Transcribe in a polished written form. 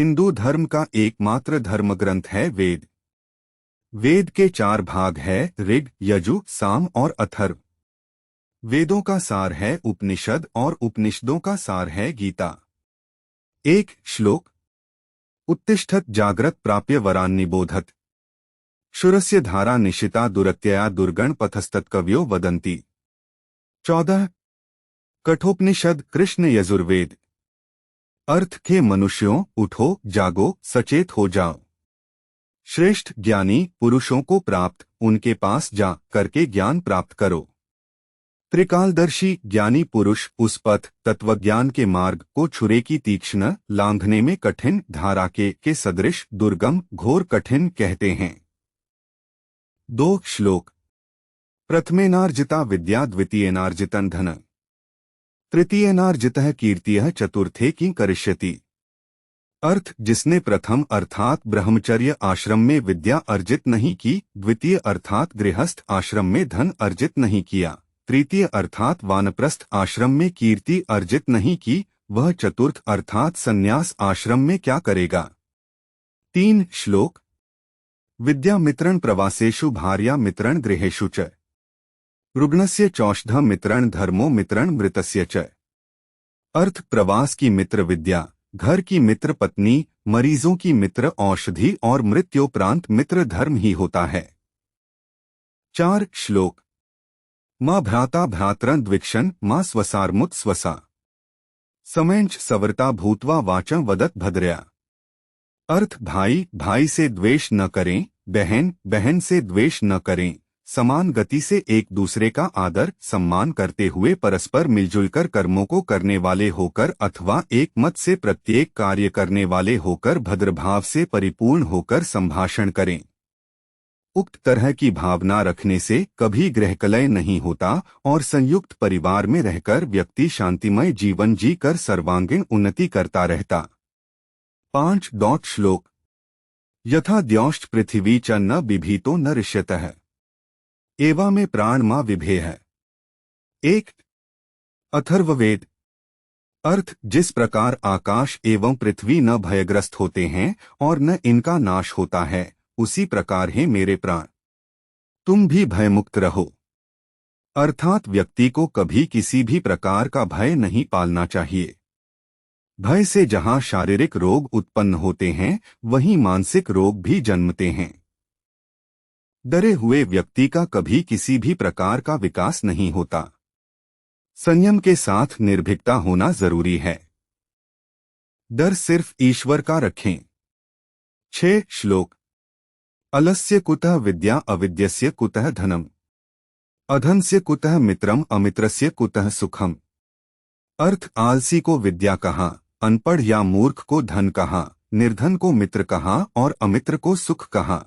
हिंदू धर्म का एकमात्र धर्मग्रंथ है वेद। वेद के 4 भाग है, ऋग, यजु, साम और अथर्व। वेदों का सार है उपनिषद और उपनिषदों का सार है गीता। एक श्लोक। उत्तिष्ठत जाग्रत प्राप्य वरान् निबोधत। शूरस्य धारा निशिता दुरत्यया दुर्गण पथस्तत्कव्यो वदन्ति। 14 कठोपनिषद कृष्ण यजुर्वेद। अर्थ के मनुष्यों, उठो, जागो, सचेत हो जाओ। श्रेष्ठ ज्ञानी पुरुषों को प्राप्त, उनके पास जा करके ज्ञान प्राप्त करो। त्रिकालदर्शी ज्ञानी पुरुष उस पथ तत्वज्ञान के मार्ग को छुरे की तीक्ष्ण, लांघने में कठिन धारा के सदृश दुर्गम घोर कठिन कहते हैं। 2 श्लोक। प्रथमेनार्जिता विद्या द्वितीयेनार्जितं धन तृतीयेनार्जितः कीर्तियः चतुर्थे किं करिष्यति। अर्थ जिसने प्रथम अर्थात ब्रह्मचर्य आश्रम में विद्या अर्जित नहीं की, द्वितीय अर्थात गृहस्थ आश्रम में धन अर्जित नहीं किया, तृतीय अर्थात वानप्रस्थ आश्रम में कीर्ति अर्जित नहीं की, वह चतुर्थ अर्थात संन्यास आश्रम में क्या करेगा। 3 श्लोक। विद्या मित्रण प्रवासेषु भार्या मित्रण गृहेषु च रुग्णस्य चौषध मित्रण धर्मो मित्रण मृतस्य च। अर्थ प्रवास की मित्र विद्या, घर की मित्र पत्नी, मरीजों की मित्र औषधि और मृत्योपरांत मित्र धर्म ही होता है। 4 श्लोक। मां भ्राता भ्रातरं द्विक्षन् मां स्वसार्मुत स्वसा समयंच सवर्ता भूत्वा वाचं वदत भद्रया। अर्थ भाई भाई से द्वेष न करें, बहन बहन से द्वेष न करें, समान गति से एक दूसरे का आदर सम्मान करते हुए परस्पर मिलजुलकर कर्मों को करने वाले होकर अथवा एक मत से प्रत्येक कार्य करने वाले होकर भद्रभाव से परिपूर्ण होकर संभाषण करें। उक्त तरह की भावना रखने से कभी गृहकलह नहीं होता और संयुक्त परिवार में रहकर व्यक्ति शांतिमय जीवन जीकर सर्वांगीण उन्नति करता रहता। 5 श्लोक। यथा द्यौश्च पृथिवी च न बिभीतो न ऋष्यतः एवा में प्राण मां विभेह। 1 अथर्ववेद। अर्थ जिस प्रकार आकाश एवं पृथ्वी न भयग्रस्त होते हैं और न इनका नाश होता है, उसी प्रकार है मेरे प्राण, तुम भी भयमुक्त रहो। अर्थात व्यक्ति को कभी किसी भी प्रकार का भय नहीं पालना चाहिए। भय से जहां शारीरिक रोग उत्पन्न होते हैं, वहीं मानसिक रोग भी जन्मते हैं। डरे हुए व्यक्ति का कभी किसी भी प्रकार का विकास नहीं होता। संयम के साथ निर्भीकता होना जरूरी है। डर सिर्फ ईश्वर का रखें। 6 श्लोक। अलस्य कुतः विद्या अविद्यस्य कुतः धनम अधनस्य कुतः मित्रम अमित्रस्य कुतः सुखम। अर्थ आलसी को विद्या कहा, अनपढ़ या मूर्ख को धन कहा, निर्धन को मित्र कहा और अमित्र को सुख कहा।